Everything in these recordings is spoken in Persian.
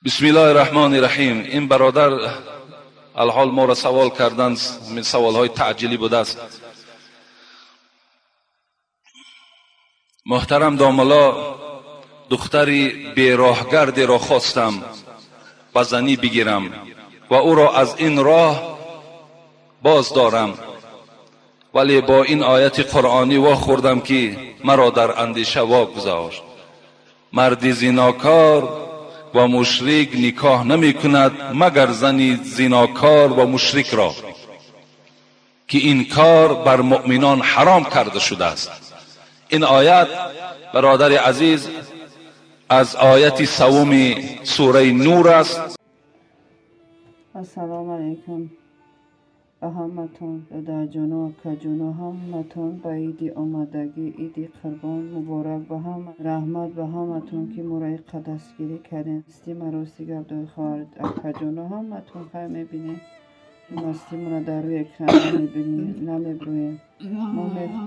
بسم الله الرحمن الرحیم. این برادر الحال ما را سوال کردند، من سوال های تعجیلی بوده است. محترم داملا، دختری بیراهگردی را خواستم به زنی بگیرم و او را از این راه باز دارم، ولی با این آیت قرآنی واخوردم که مرا در اندیشه واگذار. مرد زیناکار و مشرک نکاح نمی کند مگر زن زیناکار و مشرک را، که این کار بر مؤمنان حرام کرده شده است. این آیت برادر عزیز از آیت سوم سوره نور است. السلام علیکم به همتون، در جنو که جنو همتون به ایدی آمدگی ایدی قربان مبارک به هم، رحمت به همتون که مرای قدسگیری کردین. مستی مراستی گردای خواهد که جنو همتون خیلی میبینیم، مستی مرا در روی اکران نمیبینیم نمیبرویم.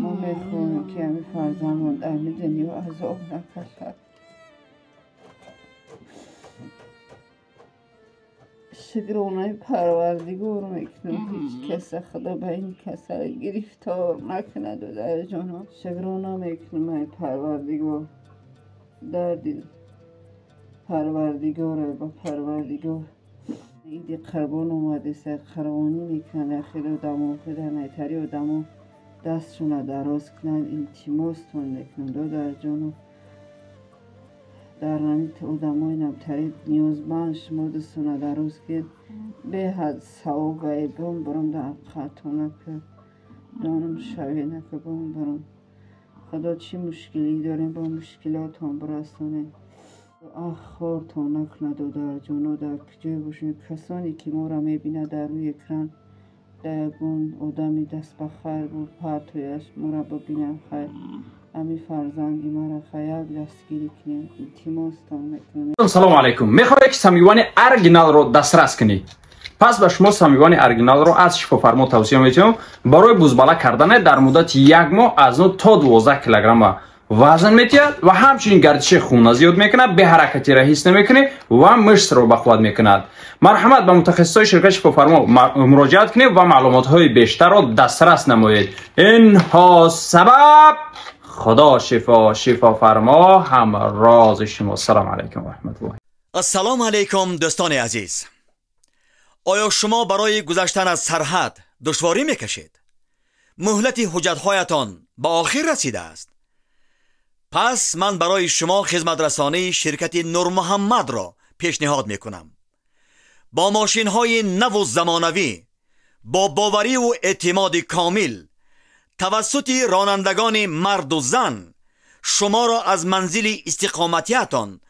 ما میخواهیم که همی فرزمون در میدنی و عذاب نکشد. شکرانه پروردگار میکنم هیچ کس خدا به این کسر گرفتار نکند و در جانم شکرانه میکنم ای پروردگار. درد پروردگار با پروردگار ایدی قربان اومده سه قربانی میکنن خیلی دمو خیلی نیتری و دمو دستشون دراز کنن التماستون میکنن در جانم در نمیت ادمای نبترید نیازمند شما دستونه در روز که به حد سواب و بام برام در قطعانه که دانم شوی نکه بام برام خدا چی مشکلی داریم با مشکلات هم برستانه آخار تا نکند و در جانا در کجای باشیم. کسانی که ما را میبینه در روی اکران در یکون آدمی دست بخیر بود پرتویش ما را ببینه خیر امی فرزندی مرا خیال دستگیری کنیم التماستان میکنم. سلام علیکم. میخوای که سمیوان ارگینال رو دسترس کنی؟ پس به شما سمیوان ارگینال رو از شفافرما توصیه میکنم برای بزباله کردن در مدت 1 ماه از 9 تا 12 کیلوگرم وزن میتید و همچنین گردش خون زیاد میکنه، به حرکتی را حس نمیکنه و مشت رو بخواد میکند. مرحمت به متخصصای شرکت شفافرما مراجعت کنید و معلومات های بیشتر را دسترس نمایید. اینها سبب خدا شفا فرما هم راز شما. السلام علیکم و رحمت الله. السلام علیکم دوستان عزیز. آیا شما برای گذشتن از سرحد دشواری میکشید؟ مهلت حجت‌هایتان به آخر رسیده است. پس من برای شما خدمت رسانی شرکت نور محمد را پیشنهاد میکنم. با ماشین های نو و زمانوی با باوری و اعتماد کامل توسط رانندگان مرد و زن شما را از منزل استقامتیتان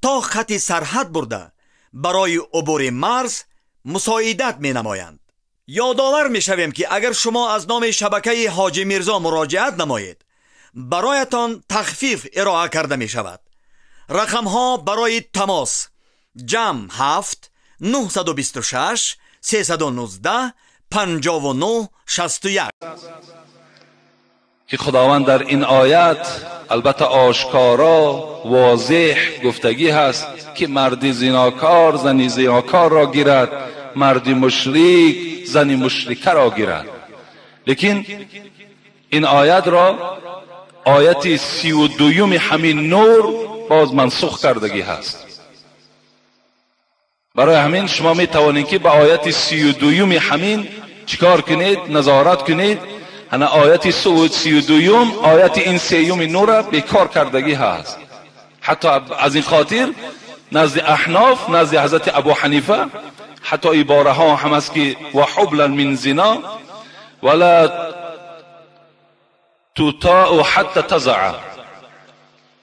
تا خط سرحد برده برای عبور مرز مساعدت می نمایند. یادآور می شویم که اگر شما از نام شبکه حاجی میرزا مراجعت نمایید برایتان تخفیف ارائه کرده می شود. رقم ها برای تماس جمع 7 926 319 59 61. که خداوند در این آیت البته آشکارا واضح گفتگی هست که مرد زیناکار زنی زیناکار را گیرد، مرد مشرک زنی مشرکه را گیرد. لیکن این آیت را آیت 32 همین نور باز منسوخ کردگی هست. برای همین شما می توانید که به آیت 32 همین چیکار کنید؟ نظارت کنید. انا آیت 32 آیت این 3 نور بیکار کردگی هست. حتی از این خاطر نزد احناف، نزد حضرت ابو حنیفه حتی عباره ها هم است که و حبلا من زنا ولا تطاع حتی تضع،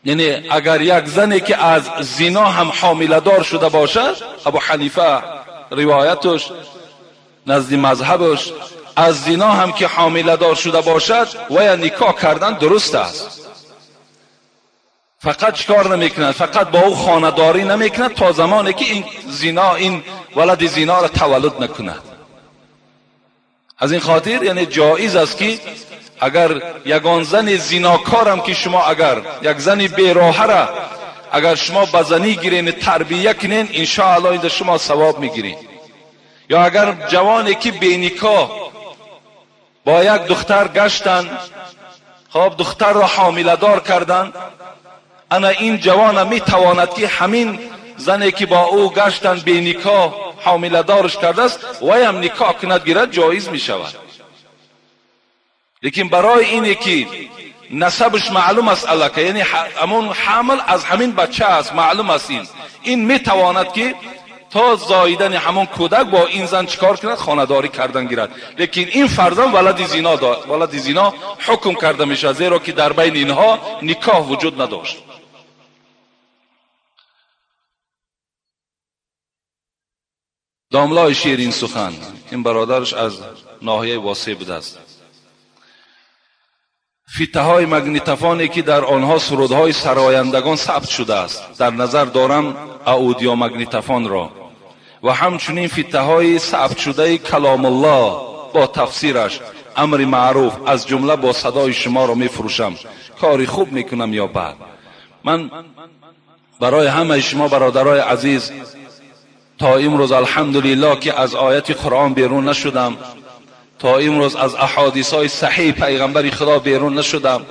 یعنی اگر یک زنی که از زنا هم حامله دار شده باشد، ابو حنیفه روایتش نزد مذهبش از زنا هم که حامله دار شده باشد و یا نکاح کردن درست است. فقط چیکار نمیکند؟ فقط با او خانه‌داری نمیکند تا زمانی که این زنا، این ولد زنا را تولد نکند. از این خاطر یعنی جایز است که اگر یگان زن زناکار هم که شما اگر یک زن بیراه را اگر شما بزنی گیرین تربیه کنین انشاءالله این شما ثواب میگیرین. یا اگر جوانی که بینیکا با یک دختر گشتن، خب دختر را حامله دار کردن، انا این جوان میتواند که همین زنی که با او گشتن بینیکا حامله دارش کرده است و هم نکاح کند گیرد جایز می شود. لیکن برای اینی که نسبش معلوم است الکه، یعنی همون حامل از همین بچه است، معلوم است این می تواند که تا زاییدن همون کودک با این زن چیکار کند؟ خانه‌داری کردن گیرد. لیکن این فرزند ولد زنا حکم کرده میشه، زیرا که در بین اینها نکاح وجود نداشت. داملای شیرین سخن، این برادرش از ناحیه واسع بوده است. فیته های مگنیتوفونی که در آنها سرودهای سرایندگان ثبت شده است، در نظر دارم اودیو مگنیتوفون را، و همچنین فیته های ثبت شده کلام الله با تفسیرش، امر معروف از جمله با صدای شما را می فروشم. کاری خوب میکنم یا بد؟ من برای همه شما برادرای عزیز تا امروز الحمدلله که از آیت قرآن بیرون نشدم، تا امروز از احادیث های صحیح پیغمبر خدا بیرون نشدم.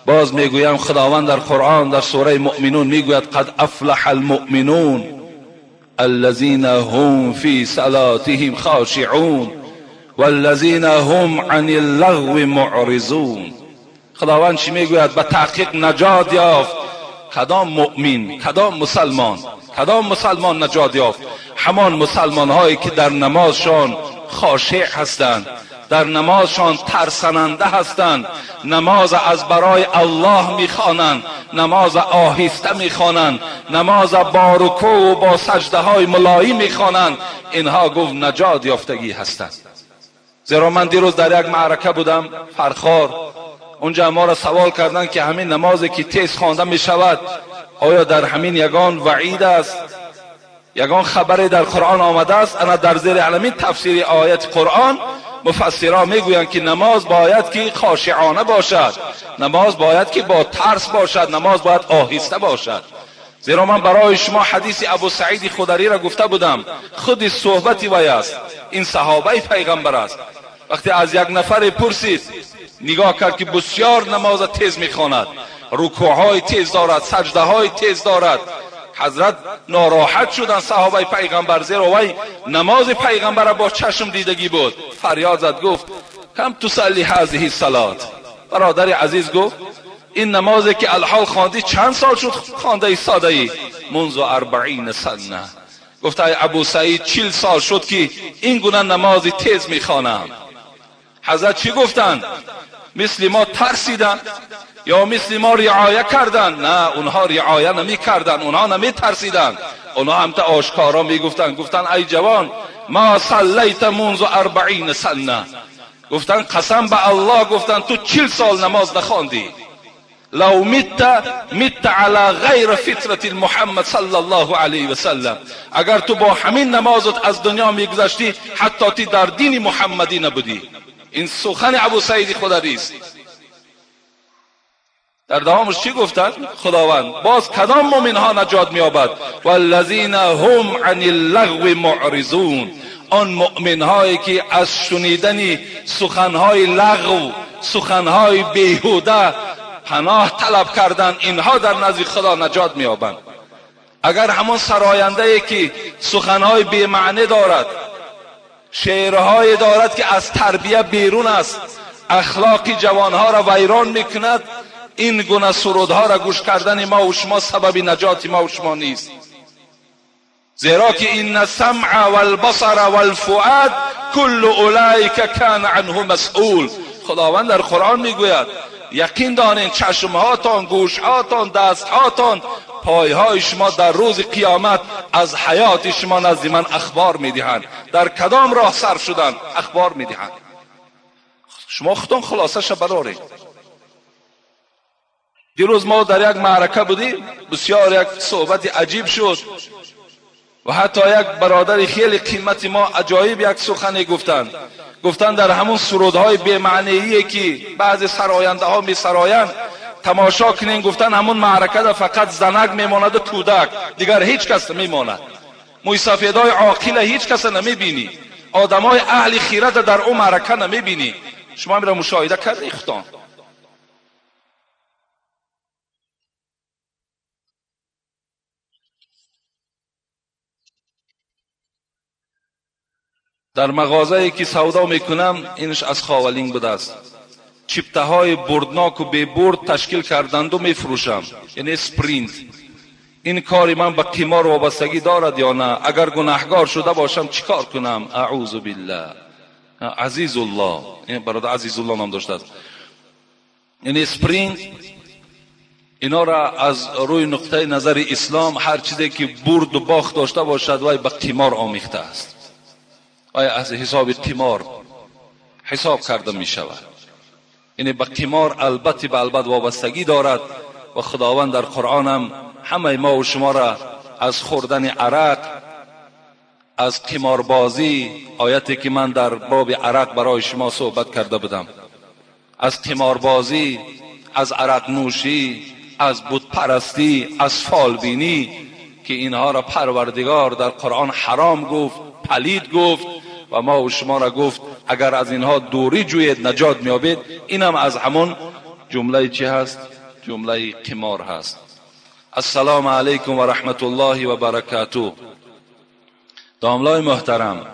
باز میگویم خداوند در قرآن در سوره مؤمنون میگوید قد افلح المؤمنون الذين هم في صلاتهم خاشعون والذين هم عن اللغو معرضون. خداوند چی میگوید؟ به تحقیق نجات یافت کدام مؤمن، کدام مسلمان نجات یافت؟ همان مسلمان هایی که در نمازشان خاشع هستند، در نمازشان ترسننده هستند، نماز از برای الله میخوانند، نماز آهسته میخوانند، نماز با رکوع و با سجده های ملایم میخوانند. اینها گفت نجات یافتگی هستند. زیرا من دیروز در یک معرکه بودم فرخار، اونجا ما را سوال کردن که همین نمازی که تیز خوانده می شود آیا در همین یگان وعید است، یگان خبری در قرآن آمده است؟ انا در زیر علمین تفسیر آیت قرآن مفسران میگویند که نماز باید که خاشعانه باشد، نماز باید که با ترس باشد، نماز باید آهسته باشد. زیرا من برای شما حدیث ابو سعید خدری را گفته بودم، خود صحبتی وی است، این صحابه پیغمبر است. وقتی از یک نفر پرسید، نگاه کرد که بسیار نماز تیز میخواند، رکوعهای تیز دارد، سجده های تیز دارد. حضرت ناراحت شدن صحابه پیغمبر، زیرا وی نماز پیغمبر با چشم دیدگی بود. فریاد زد گفت کم تصلی هذه الصلات. برادر عزیز گفت این نمازی که الحال خواندی چند سال شد خوانده ای ساده ای؟ منذ 40 سنه. گفت ای ابو سعید 40 سال شد که این گونه نماز تیز میخوانم. حضرت چی گفتند؟ مثل ما ترسیدن یا مثل ما رعایه کردن؟ نه، اونها رعایه نمی کردن، اونها نمی ترسیدن، اونها هم تا آشکارا می گفتن ای جوان ما صلیت منذ 40 سنه. گفتن قسم به الله، گفتن تو 40 سال نماز نخواندی. لو مت على غیر فطرت محمد صلی الله علیه و سلم. اگر تو با همین نمازت از دنیا میگذشتی حتی تی در دین محمدی نبودی. این سخن ابو سعید خدری است. در دوامش چی گفتن؟ خداوند باز کدام مومن ها نجات می‌یابد؟ والذین هم عن اللغو معرضون. آن مؤمن هایی که از شنیدن سخنهای لغو، سخنهای بیهوده پناه طلب کردن، اینها در نزد خدا نجات می‌یابند. اگر همون سراینده ای که سخنهای بی معنی دارد، شعرهای دارد که از تربیه بیرون است، اخلاق جوانها را ویران میکند، این گونه سرودها را گوش کردن ما و شما سبب نجات ما و شما نیست. زیرا که این السمع والبصر والفؤاد كل اولئک کان عنه مسئول. خداوند در قرآن میگوید یقین دانین چشمهاتان، گوشهاتان، دستهاتان، پایهای شما در روز قیامت از حیات شما نزد من اخبار میدهند. در کدام راه سر شدن اخبار میدهند. شما خودتون خلاصش برارید. دیروز ما در یک معرکه بودیم، بسیار یک صحبت عجیب شد و حتی یک برادر خیلی قیمتی ما عجایب یک سخنی گفتن در همون سرودهای بی‌معنیی که بعضی سراینده ها می سرایند، تماشا کنین گفتن همون معرکه ده فقط زنک میماند و کودک، دیگر هیچ کس نمیماند. موی سفیدای عاقل هیچ کس نمیبینی، آدمای اهل خیرت در اون معرکه نمیبینی. شما میره مشاهده کردی خودتان. در مغازه‌ای که سودا میکنم اینش از خاولین بوده است. چپته های بردناک و بی برد تشکیل کردند و میفروشم، یعنی اسپرینت. این کاری من به قمار وابستگی دارد یا نه؟ اگر گناهکار شده باشم چیکار کنم؟ اعوذ بالله. عزیز الله، این برادر عزیز الله نام داشته است. یعنی اسپرینت اینا را از روی نقطه نظر اسلام هر چیزی که برد و باخت داشته باشد وای به قمار آمیخته است، آیا از حساب قمار حساب کرده می شود. یعنی به قمار البته به البته وابستگی دارد و خداوند در قرآن هم همه ما و شما را از خوردن عرق، از قماربازی، آیتی که من در باب عرق برای شما صحبت کرده بودم، از قماربازی، از عرق نوشی، از بت پرستی، از فالبینی که اینها را پروردگار در قرآن حرام گفت، پلید گفت و ما و شما را گفت اگر از اینها دوری جوید نجات میابید. اینم از همون جمله چی هست؟ جمله قمار هست. السلام علیکم و رحمت الله و برکاته. داملای محترم،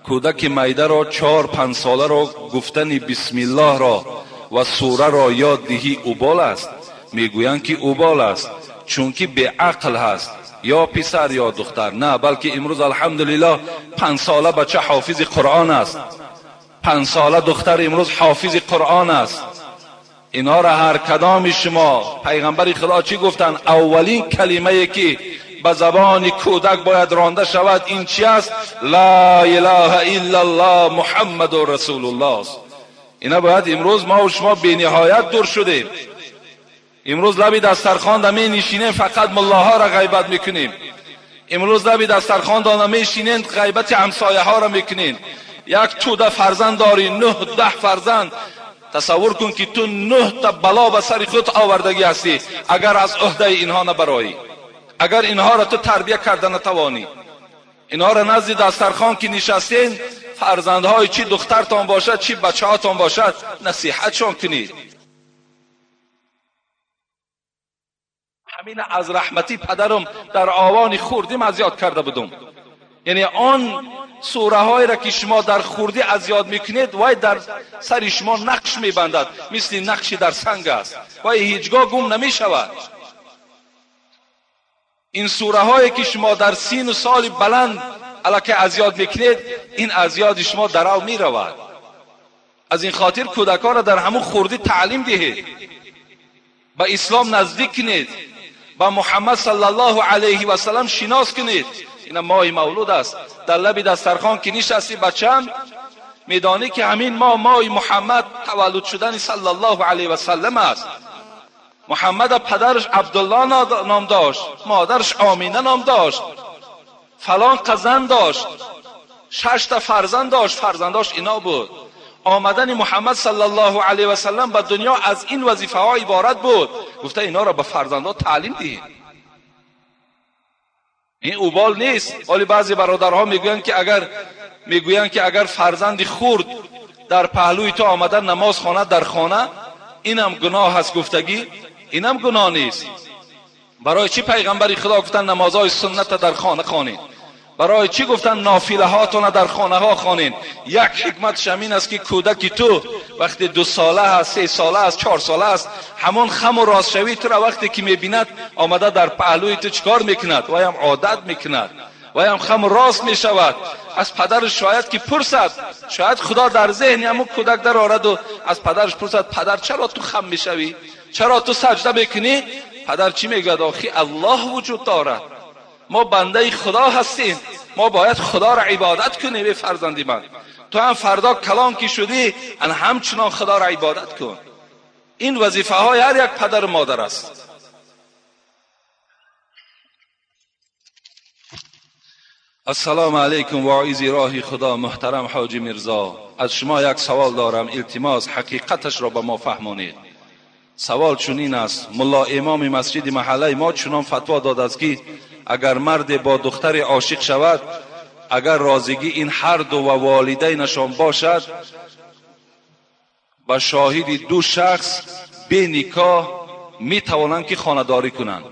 کودک میده را 4-5 ساله را گفتن بسم الله را و سوره را یاد دهی اوبال است. میگویند که اوبال است چون که به عقل هست، یا پسر یا دختر. نه، بلکه امروز الحمدلله 5 ساله بچه حافظ قرآن است، 5 ساله دختر امروز حافظ قرآن است. اینا را هر کدام شما، پیغمبر خدا چی گفتن؟ اولین کلمه که به زبان کودک باید رانده شود این چی است؟ لا اله الا الله محمد رسول الله است. اینا باید امروز ما و شما به نهایت دور شدیم. امروز لبی دسترخوان دمی نشینیم فقط ملاها را غیبت میکنیم. امروز لبی دسترخوان دمی نشینیم غیبت همسایه ها را میکنیم. یک توده فرزند داری، 9-10 فرزند. تصور کن که تو 9 تا بلا به سر خود آوردگی هستی اگر از عهده اینها نبرایی، اگر اینها را تو تربیت کرده نتوانی. اینها را نزد دسترخوان که نشستین، فرزندهای چی دخترتان باشد چی بچه هاتان باشد نصیحتشان کنید. همین از رحمتی پدرم در آوان خوردیم اذیت کرده بودم. یعنی آن سوره های را که شما در خوردی اذیت میکنید وای در سر شما نقش میبندد، مثل نقشی در سنگ است، وای هیچگاه گم نمیشود. این سوره هایی که شما در سین و سال بلند الکی اذیت میکنید، این اذیت شما در او میرود. از این خاطر کودکان را در همون خوردی تعلیم دهید، به اسلام نزدیک کنید، با محمد صلی الله علیه و سلم شناس کنید. این ماه مولود است. در لب دسترخوان که نشستی بچم میدانی که همین ماه محمد تولد شدن صلی الله علیه و سلم است. محمد پدرش عبدالله نام داشت، مادرش آمینه نام داشت، فلان قزن داشت، 6 تا فرزند داشت، فرزنداش اینا بود. آمدن محمد صلی الله علیه و سلم به دنیا از این وظیفه ها عبارت بود. گفته اینا را به فرزندها تعلیم دهید. این اوبال نیست. ولی بعضی برادرها میگویند که اگر فرزند خرد در پهلوی تو آمدن نماز خواند در خانه، اینم گناه هست. گفتگی اینم گناه نیست. برای چی پیغمبر خدا گفتن نمازهای سنت در خانه خوانید؟ برای چی گفتن نافله هاتون در خانه ها خوانید؟ یک حکمت همین است که کودکی تو وقتی 2 ساله است، 3 ساله است، 4 ساله است، همون خم و راست شوی تو را وقتی که میبیند آمده در پهلوی تو چیکار میکند؟ و هم عادت میکند و هم خم و راست میشود. از پدرش شاید که پرسد، شاید خدا در ذهن همون کودک در آورد و از پدرش پرسد پدر چرا تو خم میشوی؟ چرا تو سجده میکنی؟ پدر چی میگوید؟ آخی الله وجود دارد، ما بنده خدا هستیم، ما باید خدا را عبادت کنیم. به فرزندی من تو هم فردا کلان کی شدی همچنان خدا را عبادت کن. این وظیفه های هر یک پدر و مادر است. السلام علیکم واعظی راه خدا محترم حاجی میرزا، از شما یک سوال دارم، التماس حقیقتش را به ما فهمانید. سوال چنین است: ملا امام مسجد محله ما چنان فتوا داده است که اگر مرد با دختر عاشق شود، اگر رازگی این هر دو و والدینشان باشد و شاهد دو شخص به نکاح می توانند که خانه‌داری کنند.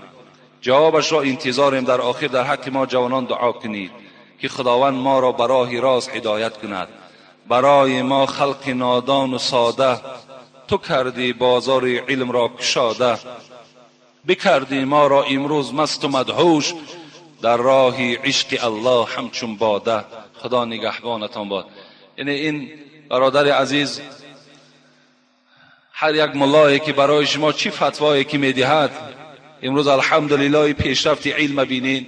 جوابش را انتظاریم. در آخر در حق ما جوانان دعا کنید که خداوند ما را به راه راست هدایت کند. برای ما خلق نادان و ساده تو کردی بازار علم را کشاده، بکردی ما را امروز مست و مدهوش در راه عشق الله همچون باده. خدا نگهبانتان باد. یعنی این برادر عزیز، هر یک ملایی که برای شما چی فتوایی که میدهد، امروز الحمدلله پیشرفت علم بینین،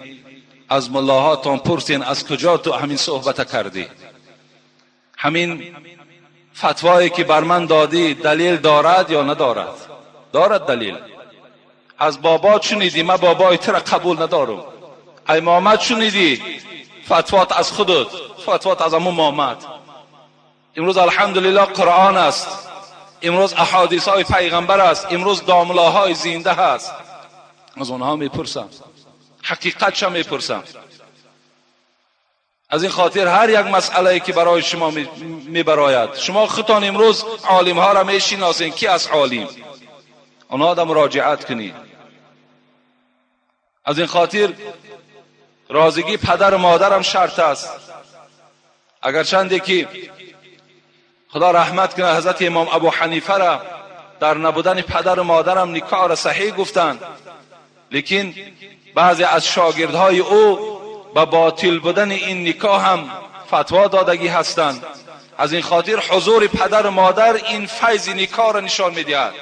از ملاهاتان پرسین از کجا تو همین صحبت کردی، همین فتوایی که بر من دادی دلیل دارد یا ندارد؟ دارد دلیل. از بابا شنیدی؟ من بابای تو را قبول ندارم. ای محمد شنیدی؟ فتوات از خودت، فتوات از امام محمد. امروز الحمدلله قرآن است، امروز احادیث های پیغمبر است، امروز داملاهای زنده هست. از اونها میپرسم، حقیقتش میپرسم. از این خاطر هر یک مسئله که برای شما میبراید، شما خودتان امروز عالم ها را میشناسین. کی از عالم؟ اونها را مراجعت کنید. از این خاطر رازگی پدر و مادرم شرط است. اگرچند که خدا رحمت کنه حضرت امام ابو حنیفه را در نبودن پدر و مادرم نکاح را صحیح گفتند، لیکن بعضی از شاگردهای او با باطل بودن این نکاح هم فتوا دادگی هستند. از این خاطر حضور پدر و مادر این فیض نکاح را نشان میدهد.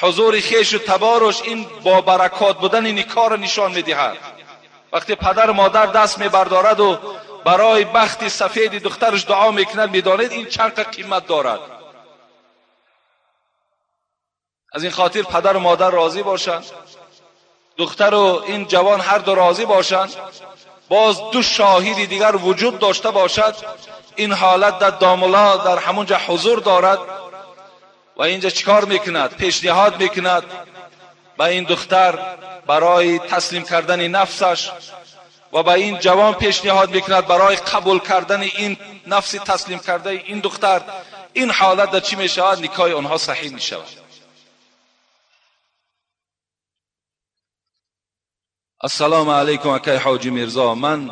حضور خیش و تبارش این با برکات بودن نکاح را نشان میدهد. وقتی پدر و مادر دست میبردارد و برای بخت سفید دخترش دعا میکند، میدانید این چند قیمت دارد. از این خاطر پدر و مادر راضی باشند، دختر و این جوان هر دو راضی باشند، باز دو شاهد دیگر وجود داشته باشد. این حالت در داملا در همونجا حضور دارد و اینجا چیکار میکند؟ پیشنهاد میکند به این دختر برای تسلیم کردن نفسش و به این جوان پیشنهاد میکند برای قبول کردن این نفس تسلیم کرده این دختر. این حالت در چی میشود؟ نکاح آنها صحیح میشود. السلام علیکم اکای حاجی میرزا. من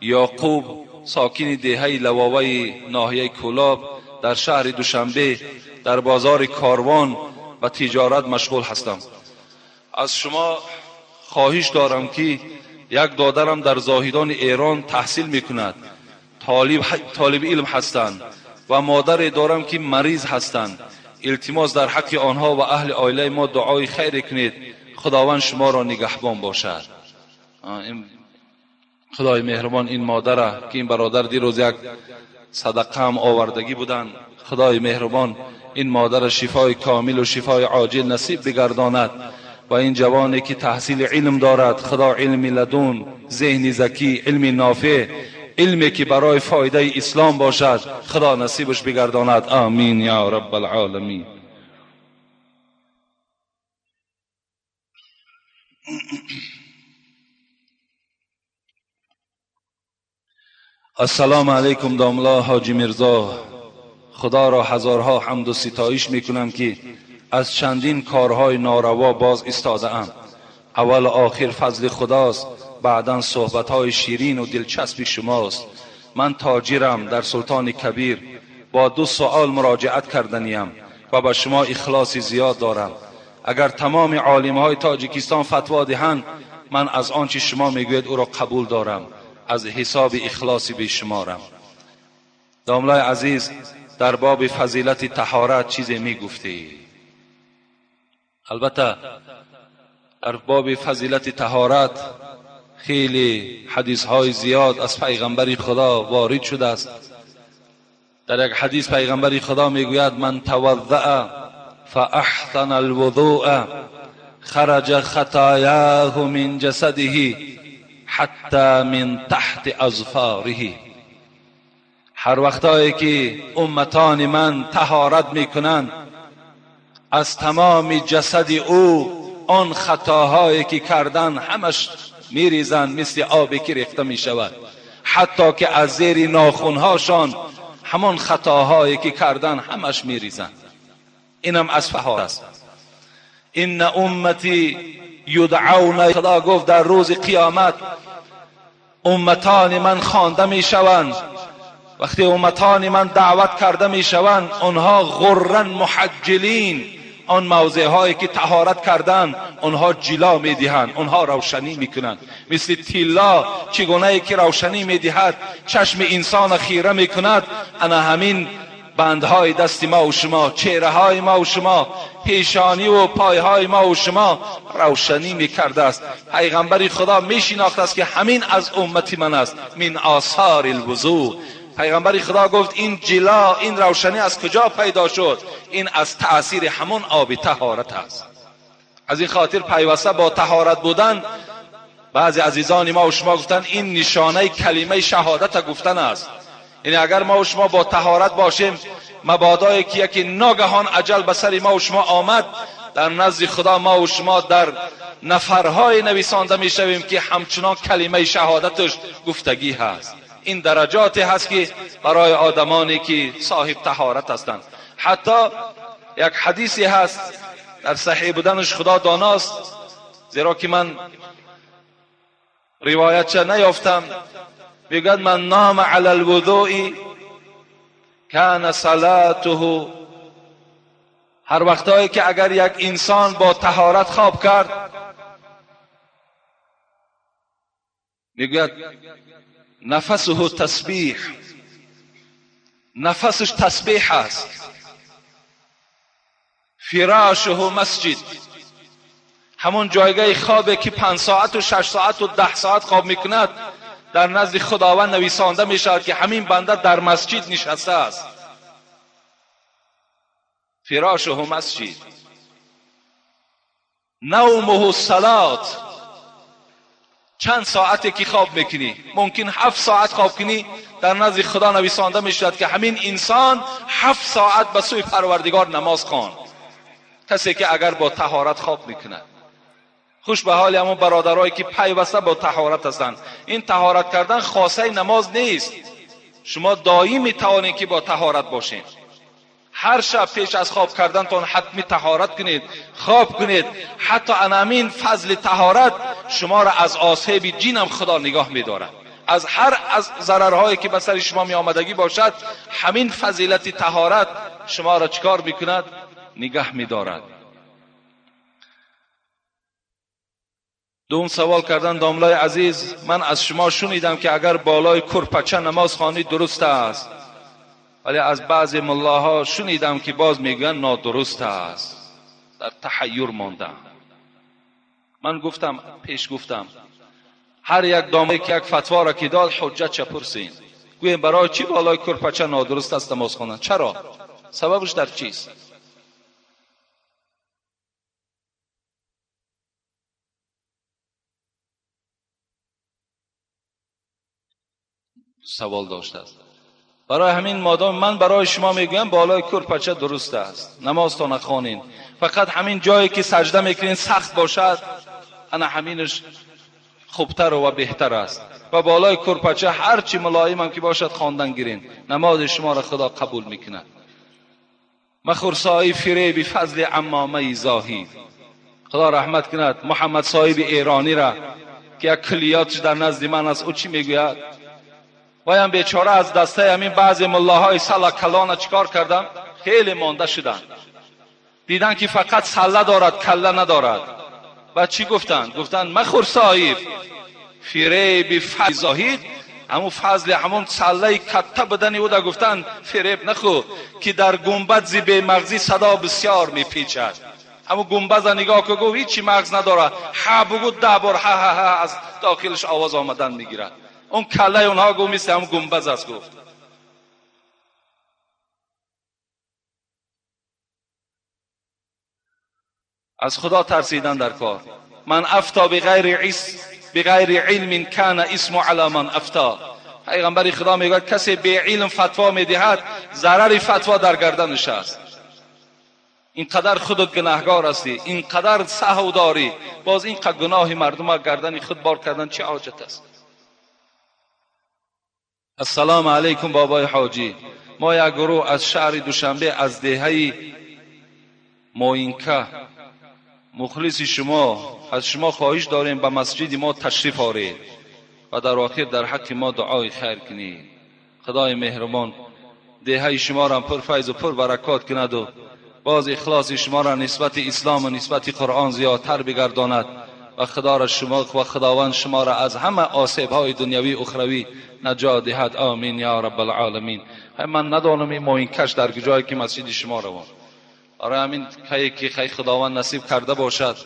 یعقوب ساکن دهه لواوی ناحیه کولاب در شهر دوشنبه در بازار کاروان و تجارت مشغول هستم. از شما خواهش دارم که یک دادرم در زاهدان ایران تحصیل میکند، طالب علم هستند و مادر دارم که مریض هستند. التماس در حق آنها و اهل عائله ما دعای خیر کنید. خداوند شما را نگهبان باشد. خدای مهربان این مادر که این برادر دیروز یک صدقه هم آوردگی بودند، خدای مهربان این مادر شفای کامل و شفای عاجل نصیب بگرداند و این جوانی که تحصیل علم دارد، خدا علم لدون، ذهن ذکی، علم نافع، علمی که برای فایده اسلام باشد، خدا نصیبش بگرداند. آمین یا رب العالمین. السلام علیکم داملا حاجی میرزا. خدا را هزارها حمد و ستایش میکنم که از چندین کارهای ناروا باز ایستاده ام. اول و آخر فضل خداست، بعداً صحبتهای شیرین و دلچسب شماست. من تاجرم در سلطان کبیر، با 2 سوال مراجعت کردنیم و به شما اخلاص زیاد دارم. اگر تمام عالمهای تاجیکستان فتوا دهند، من از آنچه شما میگوید او را قبول دارم، از حساب اخلاصی به شمارم. داملای عزیز، در باب فضیلت طهارت چیزی میگفتی؟ البته در باب فضیلت طهارت خیلی حدیث های زیاد از پیغمبر خدا وارد شده است. در یک حدیث پیغمبر خدا میگوید من توضأ فاحسن الوضوء خرج خطایاه من جسده حتی من تحت اظفاره. هر وقتایی که امتان من طهارت میکنند، از تمام جسد او آن خطاهایی که کردن همش میریزند، مثل آبی که ریخته می شود. حتی که از زیر ناخونهاشان همان خطاهایی که کردن همش میریزند. اینم از طهارت است. این امتی یدعون، خدا گفت در روز قیامت امتان من خوانده می شوند. وقتی امتان من دعوت کرده می شوند، آنها غرن محجلین، آن موضع هایی که طهارت کردن آنها جلا می دهند، آنها روشنی می کنند، مثل طلا چگونه که روشنی می دهد، چشم انسان خیره می کند. انا همین بندهای دست ما و شما، چهره های ما و شما، پیشانی و پای های ما و شما روشنی می کرده است. پیغمبر خدا می شناخت است که همین از امتی من است. من آثار الوضوء، پیغمبر خدا گفت این جلا، این روشنی از کجا پیدا شد؟ این از تأثیر همون آب طهارت است. از این خاطر پیوسته با طهارت بودن، بعضی عزیزان ما و شما گفتن این نشانه کلمه شهادت گفتن است. یعنی اگر ما و شما با طهارت باشیم، مبادا که یکی ناگهان اجل به سر ما و شما آمد، در نزد خدا ما و شما در نفرهای نویسانده می شویم که همچنان کلمه شهادتش گفتگی هست. این درجاتی هست که برای آدمانی که صاحب طهارت هستند. حتی یک حدیثی هست در صحیح بودنش خدا داناست، زیرا که من روایتش نیافتم. میگوید من نام علی الوضوء کان صلاته، هر وقتایی که اگر یک انسان با طهارت خواب کرد، میگوید نفسه تسبیح، نفسش تسبیح است. فراشه مسجد، همون جایگاه خوابه که 5 ساعت و 6 ساعت و 10 ساعت خواب میکند، در نزد خداوند نویسانده میشود که همین بنده در مسجد نشسته است. فراشه مسجد. نومه الصلات، چند ساعتی که خواب میکنی، ممکن 7 ساعت خواب کنی، در نزد خدا نویسانده میشود که همین انسان 7 ساعت به سوی پروردگار نماز خواند. کسی که اگر با طهارت خواب میکند. خوش به حال همون برادرایی که پیوسته با طهارت هستند. این طهارت کردن خاصه نماز نیست، شما دائم میتوانید که با طهارت باشید. هر شب پیش از خواب کردنتون حتمی طهارت کنید، خواب کنید. حتی همین فضل طهارت شما را از آسیب جن هم خدا نگاه می‌دارد. از هر از ضررهایی که به سر شما می آمدگی باشد، همین فضیلت طهارت شما را چیکار میکند؟ نگاه می‌دارد. دوم سوال کردن داملای عزیز، من از شما شنیدم که اگر بالای کرپچه نماز خوانید درست است، ولی از بعضی ملاها شنیدم که باز میگن نادرست است. در تحیر ماندم. من گفتم، پیش گفتم، هر یک دامه که یک فتوا را که داد حجت چه پرسین، گویم برای چی بالای کرپچه نادرست است نماز خواندن؟ چرا؟ سببش در چیست؟ سوال داشته است. برای همین مادام من برای شما میگم بالای کرپچه درست است، نماز تا نخوانین. فقط همین جایی که سجده میکنین سخت باشد، انا همینش خوبتر و بهتر است. و بالای کرپچه هر چی ملایم هم که باشد خواندن گیرین، نماز شما را خدا قبول میکند. مخورسایی فریب فضل عمامه زاهی، خدا رحمت کند محمد صاحب ایرانی را که یک کلیاتش در نزد من است. او چی میگوید؟ وایم بیچاره از دسته همین بعضی ملاهای سلا کلان چیکار کردم؟ خیلی مانده شدن، دیدن که فقط سله دارد کله ندارد. و چی گفتن؟ گفتن مخور صاحب فریب فضل زاهید، همون فضل همون سله کته بدنی او دا گفتن فریب نخو که در گنبد زی مغزی صدا بسیار میپیچد. همون گنبد نگاه که گفت هیچی مغز نداره، ها بگو 10 بار ها ها ها از داخلش آواز آمدن میگیرد. اون کله اونها گفت مثل همون گنبد است. گفت از خدا ترسیدن در کار. من افتا بغیر علم کان اسم علی من افتا. پیغمبر خدا میگه کسی به علم فتوا میدهد ضرر فتوا در گردنش است. اینقدر خودت گناهگار هستی، اینقدر سهو داری، باز اینقدر گناه مردم گردن خود بار کردن چه حاجت است؟ السلام علیکم بابای حاجی، ما یک گروه از شهر دوشنبه از دهه موینکه مخلص شما، از شما خواهش داریم به مسجد ما تشریف آورید و در آخر در حق ما دعای خیر کنید. خدای مهربان دهه شما را پر فیض و پر برکات کند و باز اخلاص شما را نسبت اسلام و نسبت قرآن زیادتر بگرداند و خداوند شما را از همه آسیب های دنیوی اخروی نجات دهد. آمین یا رب العالمین. من ندانم این موینکش در کجایی که مسجد شما روان، برای همین که خی خداوند نصیب کرده باشد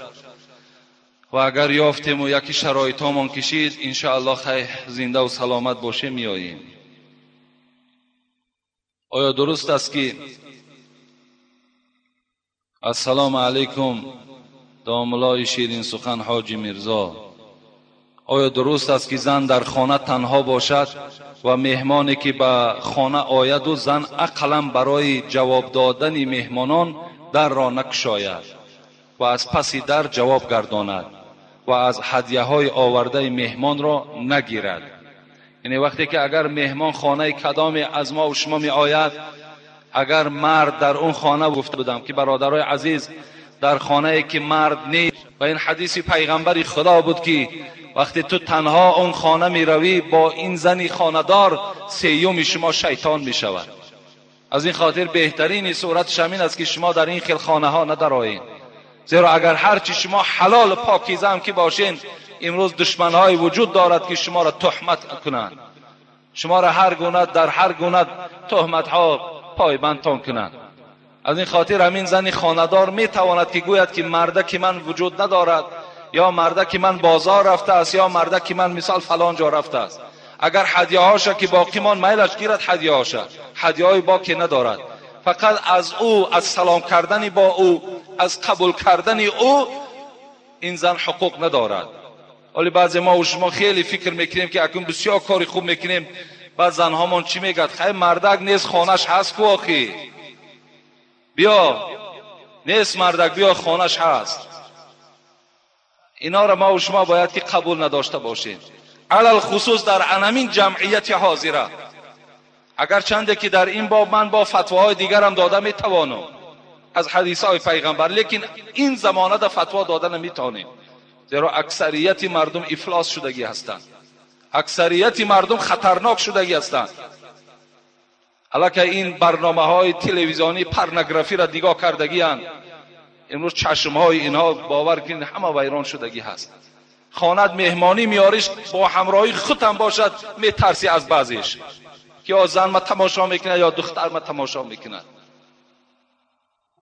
و اگر یافتیم و یکی شرایط هامان کشید انشاءالله خی زنده و سلامت باشه میاییم. آیا درست است که السلام علیکم داملای شیرین سخن حاجی میرزا، آیا درست است که زن در خانه تنها باشد و مهمانی که به خانه آید و زن اقلا برای جواب دادن مهمانان در را نگشاید و از پس در جواب گرداند و از هدیه های آورده مهمان را نگیرد؟ یعنی وقتی که اگر مهمان خانه کدام از ما و شما می آید، اگر مرد در اون خانه، گفته بودم که برادرای عزیز در خانه که مرد نیست، و این حدیث پیغمبر خدا بود که وقتی تو تنها اون خانه می روی با این زنی خانه‌دار سیوم شما شیطان می شود. از این خاطر بهترین صورت همین است که شما در این خیل خانه ها ندرایید، زیرا اگر هرچی شما حلال و پاکیزه هم که باشین، امروز دشمن های وجود دارد که شما را تهمت کنند، شما را هر گونه در هر گونه تهمت ها پایبندتان کنند. از این خاطر همین زن خانه‌دار می تواند که گوید که مرده که من وجود ندارد، یا مرده که من بازار رفته است، یا مرده که من مثال فلان جا رفته است. اگر هدیه هاشه که باقی مان میلش گیرد، هدیه هاشه هدیه های باقی ندارد، فقط از او، از سلام کردن با او، از قبول کردن او این زن حقوق ندارد. ولی بعضی ما و شما خیلی فکر میکنیم که اکنون بسیار کاری خوب میکنیم، بعد زنهامان چی میگد؟ خیلی مردک نیست خانش هست کو آخی، بیا نیست مردک، بیا خانش هست. اینا را ما و شما باید که قبول نداشته باشیم، علل خصوص در انمین جمعیت حاضره. اگر چنده که در این باب من با فتواهای دیگر هم داده میتوانم از حدیث های پیغمبر، لیکن این زمانه در فتوا داده نمیتونیم، زیرا اکثریت مردم افلاس شدگی هستند، اکثریت مردم خطرناک شدگی هستند. حالا که این برنامه های تلویزیونی پورنوگرافی را نگاه کردگی هستند، امروز چشم های اینها باور کنید همه ویران شدگی هست. خانت مهمانی میاریش با همراهی خودم باشد، میترسی از بعضیش که یا زن ما تماشا میکنه یا دختر ما تماشا میکنه.